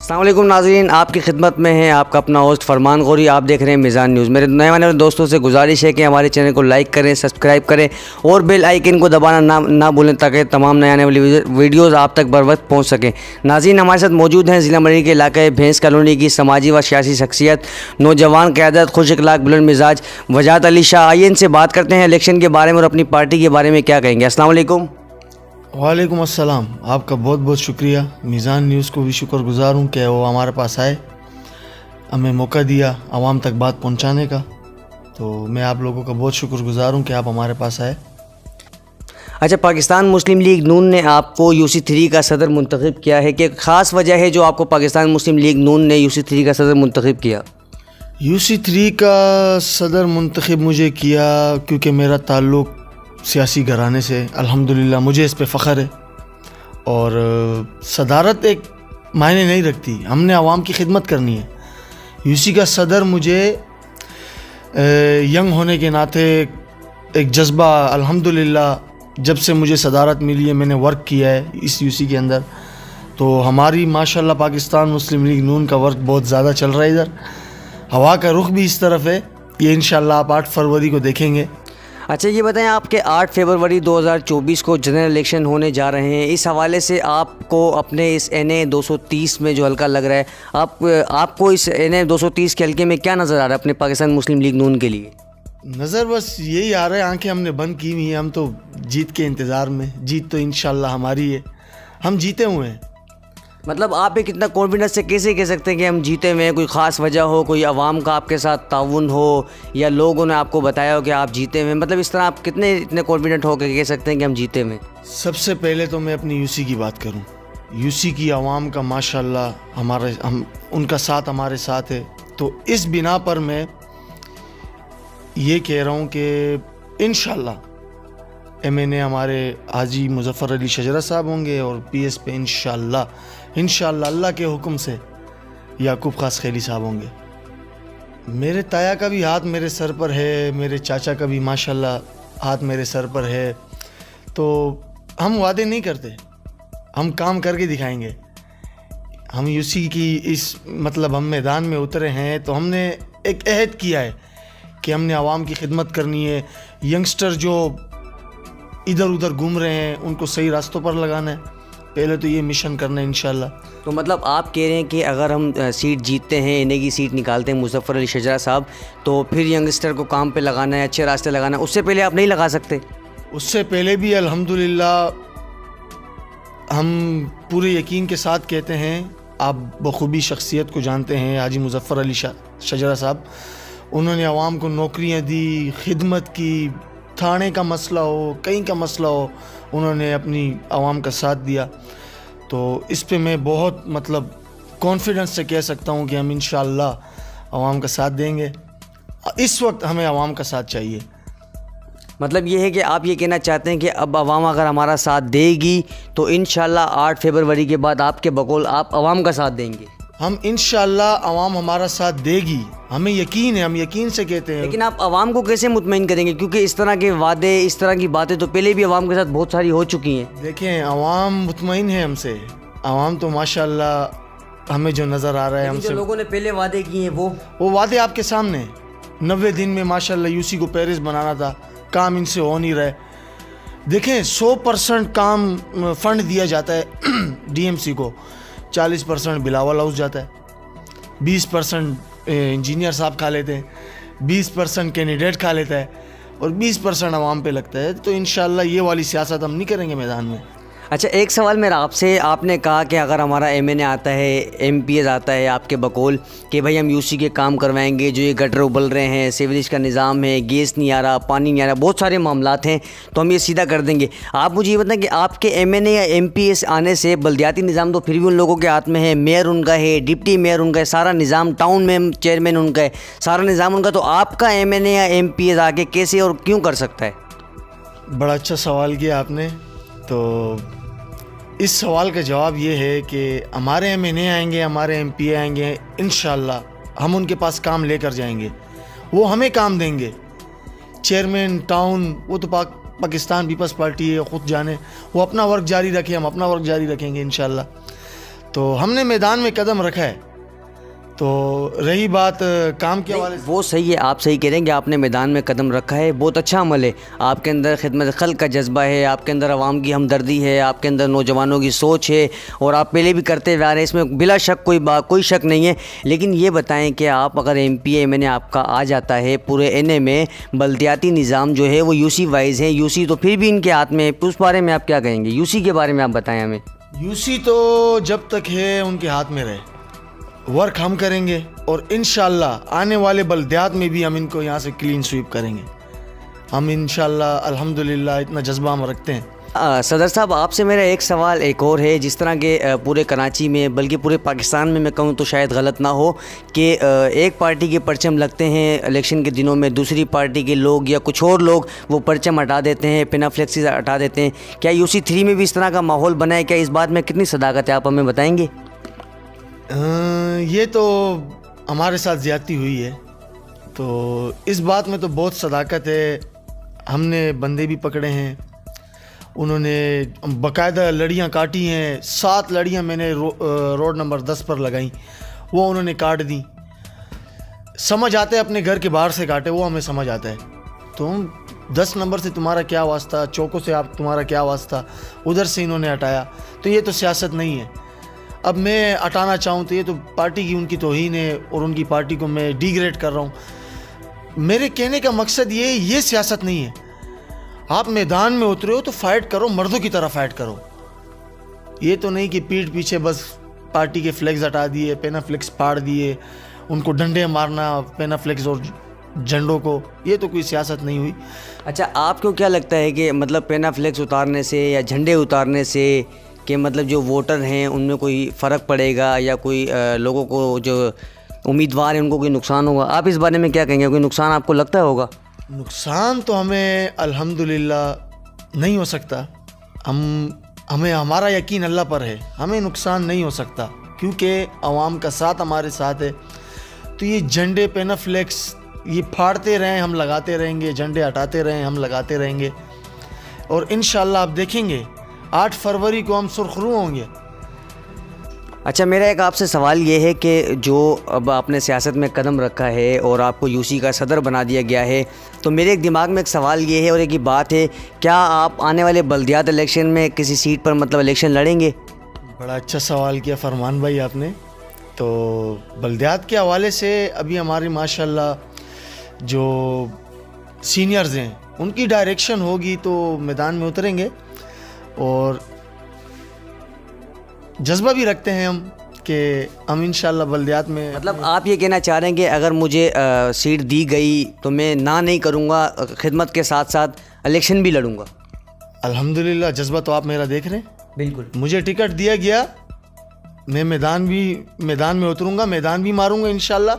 अस्सलाम वालेकुम नाज़रीन, आपकी खिदमत में है आपका अपना होस्ट फरमान गौरी। आप देख रहे हैं मिज़ान न्यूज़। मेरे नए वाले दोस्तों से गुजारिश है कि हमारे चैनल को लाइक करें, सब्सक्राइब करें और बेल आइकन को दबाना ना भूलें ताकि तमाम नए आने वाली वीडियोज़ आप तक बर वक्त पहुँच सकें। नाज़रीन, हमारे साथ मौजूद हैं ज़िला मरी के इलाके भैंस कॉलोनी की समाजी व सियासी शख्सियत, नौजवान क़यादत, खुश अखलाक, बुलंद मिजाज वजाहत अली शाह। आइए इनसे बात करते हैं इलेक्शन के बारे में और अपनी पार्टी के बारे में क्या कहेंगे। अस्सलाम वालेकुम। वालेकुम अस्सलाम। आपका बहुत बहुत शुक्रिया। मिज़ान न्यूज़ को भी शुक्रगुजार हूँ कि वो हमारे पास आए, हमें मौका दिया आवाम तक बात पहुँचाने का। तो मैं आप लोगों का बहुत शुक्रगुजार हूँ कि आप हमारे पास आए। अच्छा, पाकिस्तान मुस्लिम लीग नून ने आपको UC3 का सदर मुंतखब किया है कि ख़ास वजह है जो आपको पाकिस्तान मुस्लिम लीग नून ने UC3 का सदर मुंतखब किया? UC3 का सदर मुंतखब मुझे किया क्योंकि मेरा ताल्लुक़ सियासी घराने से अल्हम्दुलिल्लाह मुझे इस पे फ़ख्र है। और सदारत एक मायने नहीं रखती, हमने आवाम की खिदमत करनी है। UC का सदर मुझे यंग होने के नाते एक जज्बा, अल्हम्दुलिल्लाह जब से मुझे सदारत मिली है मैंने वर्क किया है इस UC के अंदर। तो हमारी माशाल्लाह पाकिस्तान मुस्लिम लीग नून का वर्क बहुत ज़्यादा चल रहा है। इधर हवा का रुख भी इस तरफ है। ये इंशाल्लाह आप 8 फरवरी को देखेंगे। अच्छा, ये बताएं, आपके 8 फरवरी 2024 को जनरल इलेक्शन होने जा रहे हैं। इस हवाले से आपको अपने इस NA 230 में जो हल्का लग रहा है, आपको इस NA 230 के हल्के में क्या नज़र आ रहा है अपने पाकिस्तान मुस्लिम लीग नून के लिए? नज़र बस यही आ रहा है, आंखें हमने बंद की हुई हैं। हम तो जीत के इंतज़ार में, जीत तो इंशाल्लाह हमारी है, हम जीते हुए हैं। मतलब आप एक कितना कॉन्फिडेंस से कैसे कह सकते हैं कि हम जीते हुए हैं? कोई ख़ास वजह हो, कोई अवाम का आपके साथ ताउन हो या लोगों ने आपको बताया हो कि आप जीते हुए हैं? मतलब इस तरह आप इतने कॉन्फिडेंट हो के कह सकते हैं कि हम जीते हुए हैं? सबसे पहले तो मैं अपनी UC की बात करूं। UC की आवाम का माशाल्लाह हम उनका साथ हमारे साथ है। तो इस बिना पर मैं ये कह रहा हूं कि इंशाल्लाह MNA हमारे हाजी मुजफ्फर अली शजरा साहब होंगे और PS पे इंशाल्लाह अल्लाह के हुक्म से याकूब खास खैली साहब होंगे। मेरे ताया का भी हाथ मेरे सर पर है, मेरे चाचा का भी माशाल्लाह हाथ मेरे सर पर है। तो हम वादे नहीं करते, हम काम करके दिखाएंगे। हम UC की हम मैदान में उतरे हैं तो हमने एक अहद किया है कि हमने आवाम की खिदमत करनी है। यंगस्टर जो इधर उधर घूम रहे हैं उनको सही रास्तों पर लगाना है, पहले तो ये मिशन करना है इंशाल्लाह। तो मतलब आप कह रहे हैं कि अगर हम सीट जीतते हैं, NA की सीट निकालते हैं मुजफ्फर अली शजरा साहब, तो फिर यंगस्टर को काम पे लगाना है, अच्छे रास्ते लगाना है, उससे पहले आप नहीं लगा सकते? उससे पहले भी अल्हम्दुलिल्लाह हम पूरे यकीन के साथ कहते हैं, आप बखूबी शख्सियत को जानते हैं हाजी मुजफ्फर अली शजरा साहब। उन्होंने आवाम को नौकरियाँ दी, खिदमत की, थाने का मसला हो, कहीं का मसला हो, उन्होंने अपनी आवाम का साथ दिया। तो इस पे मैं बहुत कॉन्फिडेंस से कह सकता हूँ कि हम इंशाअल्लाह आवाम का साथ देंगे। इस वक्त हमें आवाम का साथ चाहिए। मतलब ये है कि आप ये कहना चाहते हैं कि अब आवाम अगर हमारा साथ देगी तो इंशाअल्लाह 8 फरवरी के बाद आपके बकौल आप आवाम का साथ देंगे? हम इंशाअल्लाह आवाम हमारा साथ देगी, हमें यकीन है, हम यकीन से कहते हैं। लेकिन आप आवाम को कैसे मुतमईन करेंगे? क्योंकि इस तरह के वादे, इस तरह की बातें तो पहले भी आवाम के साथ बहुत सारी हो चुकी हैं। देखें, आवाम मुतमईन है हमसे। आवाम तो माशाअल्लाह हमें जो नज़र आ रहा है, हमसे जो लोगों ने पहले वादे किए हैं वो वादे आपके सामने। 90 दिन में माशाअल्लाह UC को पेरिस बनाना था, काम इनसे हो नहीं रहा है। देखें, 100% काम फ़ंड दिया जाता है DMC को, 40% बिलावल हाउस जाता है, 20% इंजीनियर साहब खा लेते हैं, 20% कैंडिडेट खा लेता है और 20% आवाम पे लगता है। तो इंशाअल्लाह ये वाली सियासत हम नहीं करेंगे मैदान में। अच्छा, एक सवाल मेरा आपसे, आपने कहा कि अगर हमारा MNA आता है, MPS आता है आपके बकौल कि भाई हम UC के काम करवाएंगे, जो ये गटर उबल रहे हैं, सीवरेज का निज़ाम है, गैस नहीं आ रहा, पानी नहीं आ रहा, बहुत सारे मामलात हैं, तो हम ये सीधा कर देंगे। आप मुझे ये बताएं कि आपके MNA या MPS आने से बल्दियाती निज़ाम तो फिर भी उन लोगों के हाथ में है, मेयर उनका है, डिप्टी मेयर उनका है, सारा निज़ाम, टाउन में चेयरमैन उनका है, सारा निज़ाम उनका, तो आपका MNA या MPS आके कैसे और क्यों कर सकता है? बड़ा अच्छा सवाल किया आपने। तो इस सवाल का जवाब ये है कि हमारे MNA आएंगे, हमारे MPA आएंगे, इंशाअल्लाह हम उनके पास काम लेकर जाएंगे, वो हमें काम देंगे। चेयरमैन टाउन वो तो पाकिस्तान पीपल्स पार्टी है, ख़ुद जाने, वो अपना वर्क जारी रखे, हम अपना वर्क जारी रखेंगे इंशाअल्लाह। तो हमने मैदान में कदम रखा है। तो रही बात काम के हवाले से, वो सही है, आप सही कह रहे हैं कि आपने मैदान में कदम रखा है, बहुत अच्छा अमल है। आपके अंदर खिदमत खल्क का जज्बा है, आपके अंदर आवाम की हमदर्दी है, आपके अंदर नौजवानों की सोच है, और आप पहले भी करते हुए आ रहे हैं, इसमें बिला शक कोई शक नहीं है। लेकिन ये बताएं कि आप अगर MP MNA आपका आ जाता है, पूरे NA में बल्दियाती निज़ाम जो है वो UC वाइज है, UC तो फिर भी इनके हाथ में है, उस बारे में आप क्या कहेंगे? UC के बारे में आप बताएँ हमें। UC तो जब तक है उनके हाथ में रहे, वर्क हम करेंगे और इंशाल्लाह आने वाले बल्दियात में भी हम इनको यहाँ से क्लीन स्वीप करेंगे। हम इंशाल्लाह अल्हम्दुलिल्लाह इतना जज्बा हम रखते हैं। सदर साहब, आपसे मेरा एक सवाल एक और है। जिस तरह के पूरे कराची में, बल्कि पूरे पाकिस्तान में मैं कहूँ तो शायद गलत ना हो कि एक पार्टी के परचम लगते हैं इलेक्शन के दिनों में, दूसरी पार्टी के लोग या कुछ और लोग वो परचम हटा देते हैं, पेनाफ्लेक्सी हटा देते हैं। क्या UC 3 में भी इस तरह का माहौल बना है? क्या इस बात में कितनी सदाकत है, आप हमें बताएँगे? ये तो हमारे साथ ज़्यादती हुई है, तो इस बात में तो बहुत सदाकत है। हमने बंदे भी पकड़े हैं, उन्होंने बाकायदा लड़ियाँ काटी हैं। 7 लड़ियाँ मैंने रोड नंबर 10 पर लगाई, वो उन्होंने काट दी। समझ आते हैं अपने घर के बाहर से काटे, वो हमें समझ आता है। तुम 10 नंबर से तुम्हारा क्या वास्ता, चौकों से आप तुम्हारा क्या वास्ता, उधर से इन्होंने हटाया। तो ये तो सियासत नहीं है। अब मैं हटाना चाहूँ तो ये तो पार्टी की उनकी तौहीन है और उनकी पार्टी को मैं डिग्रेड कर रहा हूँ। मेरे कहने का मकसद ये सियासत नहीं है। आप मैदान में उतरे हो तो फाइट करो, मर्दों की तरह फाइट करो। ये तो नहीं कि पीठ पीछे बस पार्टी के फ्लैग्स हटा दिए, पेनाफ्लेक्स फाड़ दिए, उनको डंडे मारना पेनाफ्लेक्स और झंडों को, ये तो कोई सियासत नहीं हुई। अच्छा, आपको क्या लगता है कि मतलब पेनाफ्लेक्स उतारने से या झंडे उतारने से कि मतलब जो वोटर हैं उनमें कोई फ़र्क पड़ेगा या कोई लोगों को जो उम्मीदवार हैं उनको कोई नुकसान होगा? आप इस बारे में क्या कहेंगे? कोई नुकसान आपको लगता होगा? नुकसान तो हमें अल्हम्दुलिल्लाह नहीं हो सकता। हमें हमारा यकीन अल्लाह पर है, हमें नुकसान नहीं हो सकता क्योंकि आवाम का साथ हमारे साथ है। तो ये झंडे पेनाफ्लेक्स ये फाड़ते रहें, हम लगाते रहेंगे, झंडे हटाते रहें, हम लगाते रहेंगे, और इंशाअल्लाह आप देखेंगे 8 फरवरी को हम सुरखरू होंगे। अच्छा, मेरा एक आपसे सवाल ये है कि जो अब आपने सियासत में कदम रखा है और आपको UC का सदर बना दिया गया है, तो मेरे एक दिमाग में एक सवाल ये है और एक ही बात है, क्या आप आने वाले बल्दियात इलेक्शन में किसी सीट पर मतलब इलेक्शन लड़ेंगे? बड़ा अच्छा सवाल किया फरमान भाई आपने। तो बल्दियात के हवाले से अभी हमारी माशाल्लाह जो सीनियर्स हैं उनकी डायरेक्शन होगी तो मैदान में उतरेंगे, और जज्बा भी रखते हैं हम कि हम इंशाल्लाह बल्दियात में। मतलब आप ये कहना चाह रहे हैं कि अगर मुझे सीट दी गई तो मैं ना नहीं करूँगा, खिदमत के साथ साथ इलेक्शन भी लड़ूंगा? अल्हम्दुलिल्लाह, जज्बा तो आप मेरा देख रहे हैं। बिल्कुल, मुझे टिकट दिया गया, मैं मैदान में उतरूँगा, मैदान भी मारूँगा इंशाल्लाह,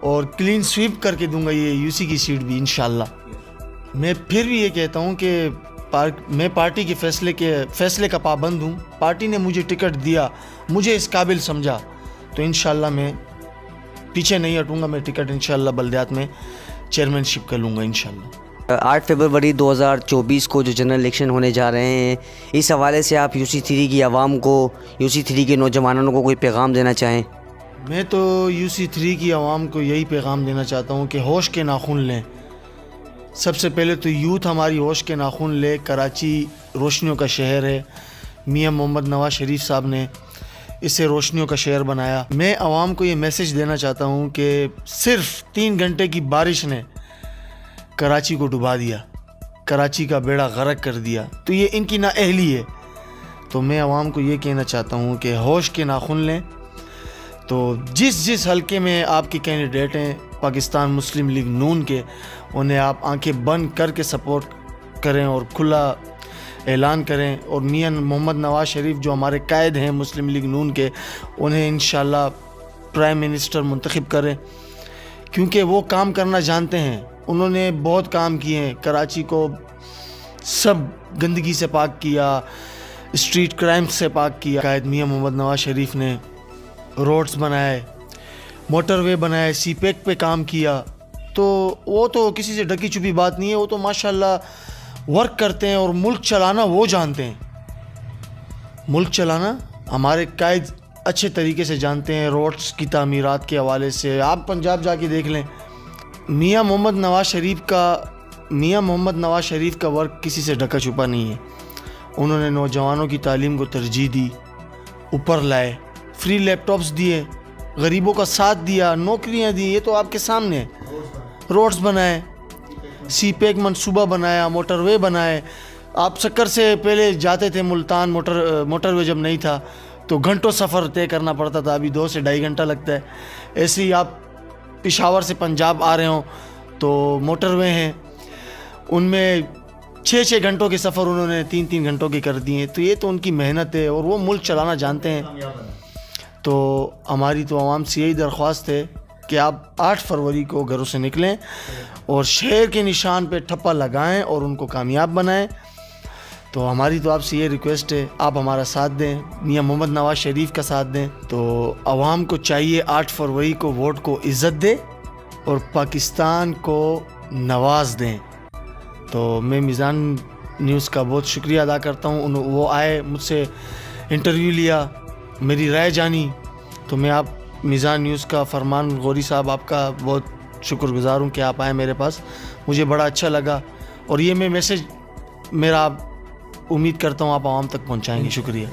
और क्लीन स्वीप करके दूंगा ये UC की सीट भी इंशाल्लाह। मैं फिर भी ये कहता हूँ कि मैं पार्टी के फैसले का पाबंद हूँ। पार्टी ने मुझे टिकट दिया, मुझे इस काबिल समझा, तो इंशाल्लाह मैं पीछे नहीं हटूँगा। मैं टिकट इंशाल्लाह बल्दियात में चेयरमैनशिप कर लूँगा इंशाल्लाह। 8 फरवरी 2024 को जो जनरल इलेक्शन होने जा रहे हैं, इस हवाले से आप UC 3 की आवाम को, UC 3 के नौजवानों को कोई पैगाम देना चाहें? मैं तो UC 3 की आवाम को यही पैगाम देना चाहता हूँ कि होश के नाखून लें। सबसे पहले तो यूथ हमारी होश के नाखून ले। कराची रोशनियों का शहर है, मियाँ मोहम्मद नवाज शरीफ साहब ने इसे रोशनियों का शहर बनाया। मैं आवाम को ये मैसेज देना चाहता हूँ कि सिर्फ 3 घंटे की बारिश ने कराची को डुबा दिया, कराची का बेड़ा गर्क कर दिया, तो ये इनकी नाअहली है। तो मैं आवाम को ये कहना चाहता हूँ कि होश के नाखून लें। तो जिस हलके में आपके कैंडिडेट हैं पाकिस्तान मुस्लिम लीग नून के, उन्हें आप आंखें बंद करके सपोर्ट करें और खुला ऐलान करें। और मियां मोहम्मद नवाज शरीफ जो हमारे कायद हैं मुस्लिम लीग नून के, उन्हें इंशाल्लाह प्राइम मिनिस्टर मुंतखब करें, क्योंकि वो काम करना जानते हैं। उन्होंने बहुत काम किए हैं, कराची को सब गंदगी से पाक किया, स्ट्रीट क्राइम से पाक किया। कायद मियां मोहम्मद नवाज शरीफ ने रोड्स बनाए, मोटरवे बनाए, सीपेक पे काम किया। तो वो तो किसी से ढकी छुपी बात नहीं है, वो तो माशाल्लाह वर्क करते हैं और मुल्क चलाना वो जानते हैं। मुल्क चलाना हमारे कायद अच्छे तरीके से जानते हैं, रोड्स की तामीरात के हवाले से। आप पंजाब जाके देख लें, मियाँ मोहम्मद नवाज़ शरीफ का वर्क किसी से ढका छुपा नहीं है। उन्होंने नौजवानों की तालीम को तरजीह दी, ऊपर लाए, फ्री लैपटॉप्स दिए, गरीबों का साथ दिया, नौकरियां दी, ये तो आपके सामने है। रोड्स बनाए, सीपेक मंसूबा बनाया, मोटरवे बनाए। आप शक्कर से पहले जाते थे मुल्तान, मोटरवे जब नहीं था तो घंटों सफ़र तय करना पड़ता था, अभी 2 से ढाई घंटा लगता है। ऐसे ही आप पेशावर से पंजाब आ रहे हो तो मोटरवे हैं, उनमें 6-6 घंटों के सफ़र उन्होंने 3-3 घंटों के कर दिए। तो ये तो उनकी मेहनत है और वो मुल्क चलाना जानते हैं। तो हमारी तो आवाम से यही दरख्वास्त है कि आप 8 फरवरी को घरों से निकलें और शेर के निशान पे ठप्पा लगाएं और उनको कामयाब बनाएं। तो हमारी तो आपसे ये रिक्वेस्ट है, आप हमारा साथ दें, मियाँ मोहम्मद नवाज़ शरीफ का साथ दें। तो आवाम को चाहिए 8 फरवरी को वोट को इज़्ज़त दें और पाकिस्तान को नवाज़ दें। तो मैं मीज़ान न्यूज़ का बहुत शुक्रिया अदा करता हूँ। वो आए, मुझसे इंटरव्यू लिया, मेरी राय जानी। तो मैं आप मीज़ान न्यूज़ का फरमान गौरी साहब, आपका बहुत शुक्रगुज़ार हूँ कि आप आए मेरे पास। मुझे बड़ा अच्छा लगा और ये मैं मैसेज मेरा उम्मीद करता हूँ आप आवाम तक पहुँचाएँगे। शुक्रिया।